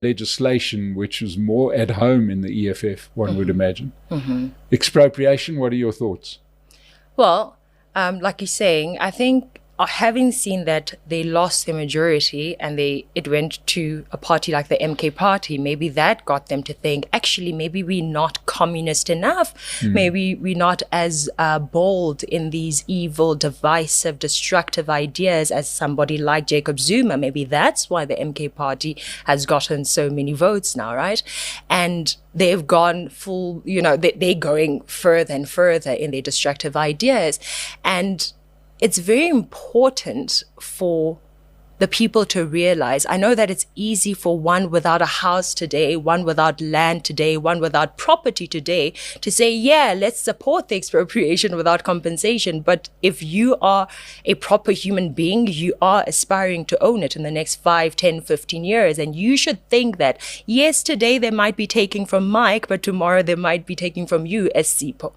legislation which was more at home in the EFF, one would imagine. Expropriation, what are your thoughts? Well, like you're saying, I think having seen that they lost their majority and it went to a party like the MK party, maybe that got them to think, actually, maybe we're not communist enough. Maybe we're not as bold in these evil, divisive, destructive ideas as somebody like Jacob Zuma. Maybe that's why the MK party has gotten so many votes now, right? And they've gone full, they're going further and further in their destructive ideas. And it's very important for the people to realize. I know that it's easy for one without a house today, one without land today, one without property today to say, yeah, let's support the expropriation without compensation. But if you are a proper human being, you are aspiring to own it in the next 5, 10, 15 years. And you should think that, yes, today they might be taking from Mike, but tomorrow they might be taking from you as Sipho.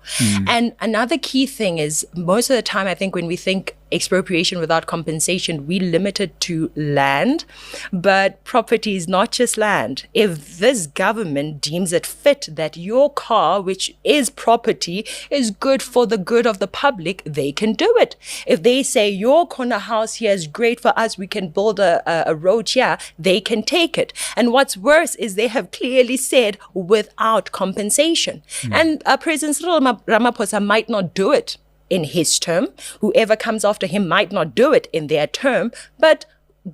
And another key thing is, most of the time, I think when we think expropriation without compensation, we limit it to land, but property is not just land. If this government deems it fit that your car, which is property, is good for the good of the public, they can do it. If they say your corner house here is great for us, we can build a road here, they can take it. And what's worse is they have clearly said without compensation. And President Cyril Ramaphosa might not do it in his term. Whoever comes after him might not do it in their term, but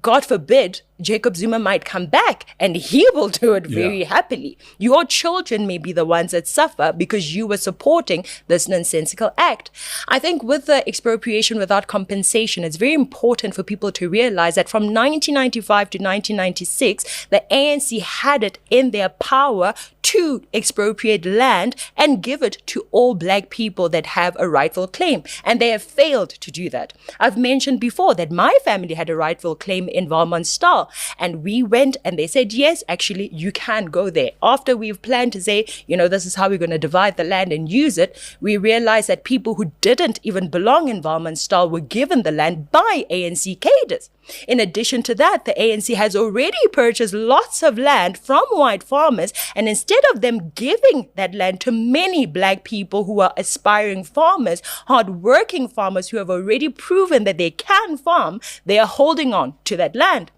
God forbid, Jacob Zuma might come back and he will do it very happily. Your children may be the ones that suffer because you were supporting this nonsensical act. I think with the expropriation without compensation, it's very important for people to realize that from 1995 to 1996, the ANC had it in their power to expropriate land and give it to all black people that have a rightful claim. And they have failed to do that. I've mentioned before that my family had a rightful claim in Valmont-Star. And we went and they said, yes, actually, you can go there. After we've planned to say, this is how we're going to divide the land and use it, we realized that people who didn't even belong in Valmont-Star were given the land by ANC cadres. In addition to that, the ANC has already purchased lots of land from white farmers, and instead of them giving that land to many black people who are aspiring farmers, hard-working farmers who have already proven that they can farm, they are holding on to that land.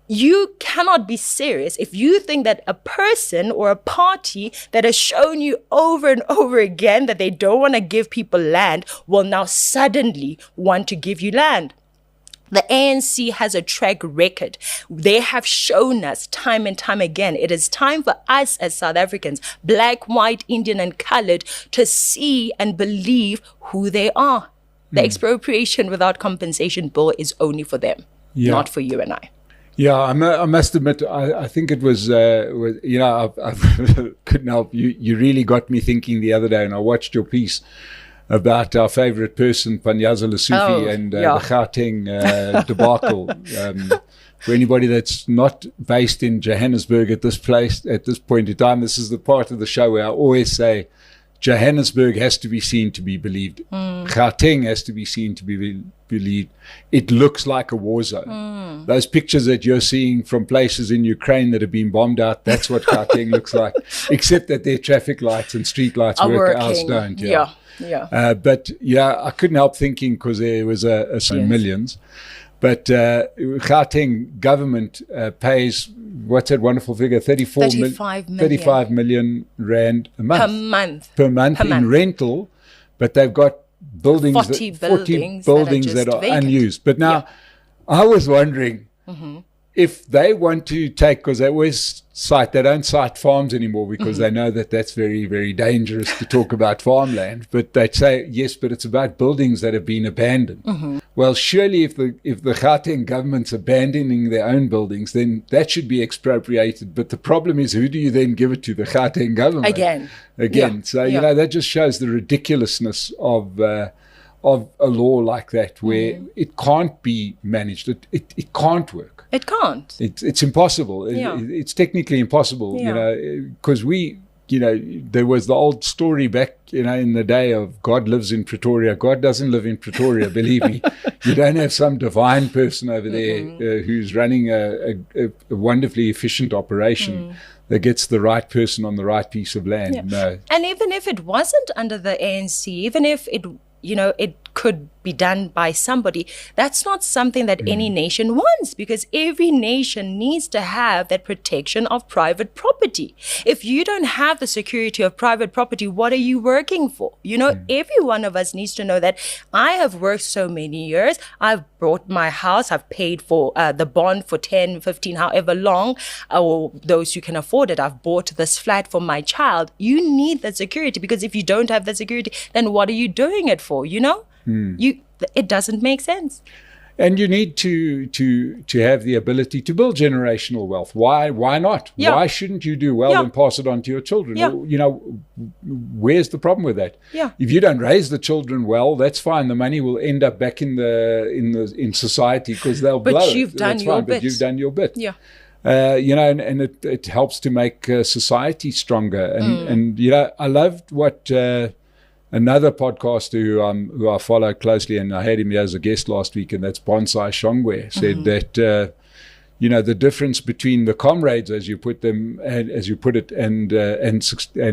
You cannot be serious if you think that a person or a party that has shown you over and over again that they don't want to give people land will now suddenly want to give you land. The ANC has a track record. They have shown us time and time again. It is time for us as South Africans, black, white, Indian, and colored, to see and believe who they are. The expropriation without compensation bill is only for them, not for you and I. Yeah, I must admit, I think it was, I couldn't help you. You really got me thinking the other day, and I watched your piece about our favorite person, Panyaza Lesufi, and the Gauteng debacle. For anybody that's not based in Johannesburg at this point in time, this is the part of the show where I always say, Johannesburg has to be seen to be believed. Gauteng has to be seen to be believed. It looks like a war zone. Those pictures that you're seeing from places in Ukraine that have been bombed out, that's what Gauteng looks like, except that their traffic lights and street lights work, ours don't. But I couldn't help thinking, because there was some millions. But Gauteng government pays, what's that wonderful figure, 35 million rand a month. Per month in rental, but they've got 40 buildings that are unused. But now, I was wondering if they want to take, because they don't cite farms anymore, because they know that that's very, very dangerous to talk about farmland. But they'd say, yes, but it's about buildings that have been abandoned. Well, surely if the Gauteng government's abandoning their own buildings, then that should be expropriated. But the problem is, who do you then give it to? The Gauteng government. Again. So, that just shows the ridiculousness of a law like that, where it can't be managed. It can't work. It can't. It's impossible. It's technically impossible, because there was the old story back, in the day of God lives in Pretoria. God doesn't live in Pretoria, believe me. You don't have some divine person over there who's running a wonderfully efficient operation that gets the right person on the right piece of land. Yeah. No. And even if it wasn't under the ANC, even if it could be done by somebody, that's not something that any nation wants, because every nation needs to have that protection of private property. If you don't have the security of private property, what are you working for? Every one of us needs to know that I have worked so many years. I've bought my house. I've paid for the bond for 10, 15, however long, or those who can afford it. I've bought this flat for my child. You need that security, because if you don't have that security, then what are you doing it for? It doesn't make sense. And you need to have the ability to build generational wealth. Why not? Yeah. Why shouldn't you do well and pass it on to your children? Yeah. Where's the problem with that? Yeah. If you don't raise the children well, that's fine. The money will end up back in society, because they'll blow it. But you've done your bit. But you've done your bit. Yeah. And it helps to make society stronger. And I loved what another podcaster who I follow closely, and I had him here as a guest last week, and that's Bonsai Shongwe, said that the difference between the comrades, as you put it, and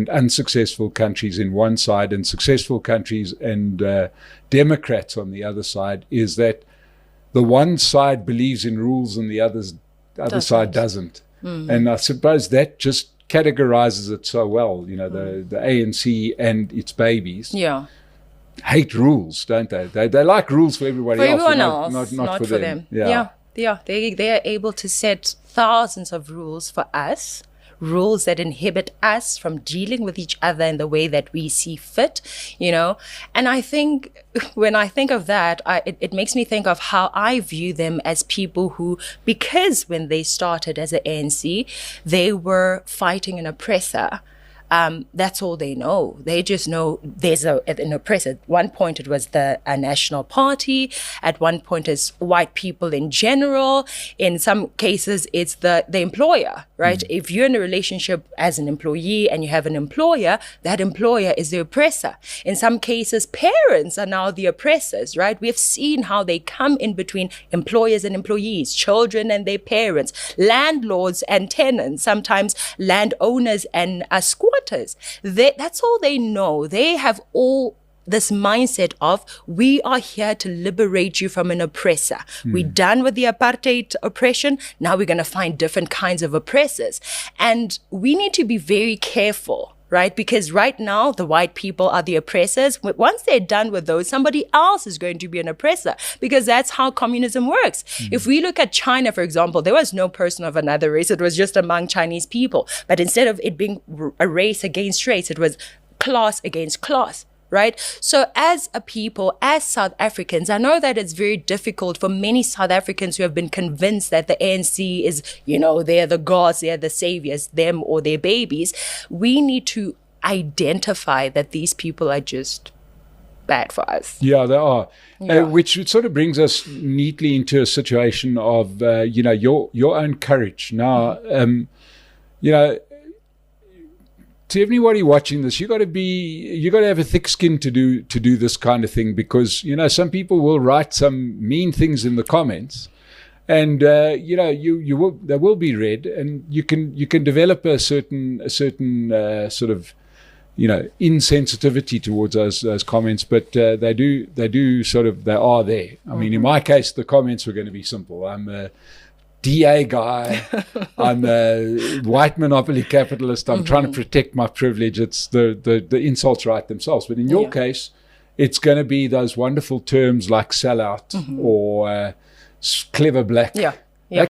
unsuccessful countries in one side, and successful countries and Democrats on the other side, is that the one side believes in rules and the other side doesn't. And I suppose that just categorizes it so well. The ANC and its babies hate rules, don't they? They like rules for everybody else. For everyone else, not for them. Yeah. They are able to set thousands of rules for us, rules that inhibit us from dealing with each other in the way that we see fit, And I think when I think of that, it makes me think of how I view them as people who, because when they started as an ANC, they were fighting an oppressor. That's all they know. They just know there's an oppressor. At one point, it was the National Party. At one point, it's white people in general. In some cases, it's the employer, right? If you're in a relationship as an employee and you have an employer, that employer is the oppressor. In some cases, parents are now the oppressors, right? We have seen how they come in between employers and employees, children and their parents, landlords and tenants, sometimes landowners and squatters. That's all they know. They have all this mindset of, we are here to liberate you from an oppressor. We're done with the apartheid oppression. Now we're going to find different kinds of oppressors. And we need to be very careful, right? Because right now, the white people are the oppressors. Once they're done with those, somebody else is going to be an oppressor, because that's how communism works. If we look at China, for example, there was no person of another race. It was just among Chinese people. But instead of it being a race against race, it was class against class. Right? So as a people, as South Africans, I know that it's very difficult for many South Africans who have been convinced that the ANC is, they're the gods, they're the saviors, them or their babies. We need to identify that these people are just bad for us. Yeah, they are. Which sort of brings us neatly into a situation of, your own courage. Now, to everybody watching this, you got to have a thick skin to do this kind of thing, because some people will write some mean things in the comments, and they will be read, and you can develop a certain sort of insensitivity towards those comments, but they are there. I mean, in my case, the comments were going to be simple. I'm a DA guy. I'm a white monopoly capitalist. I'm trying to protect my privilege. It's the insults write themselves. But in your case, it's going to be those wonderful terms like sellout or clever black.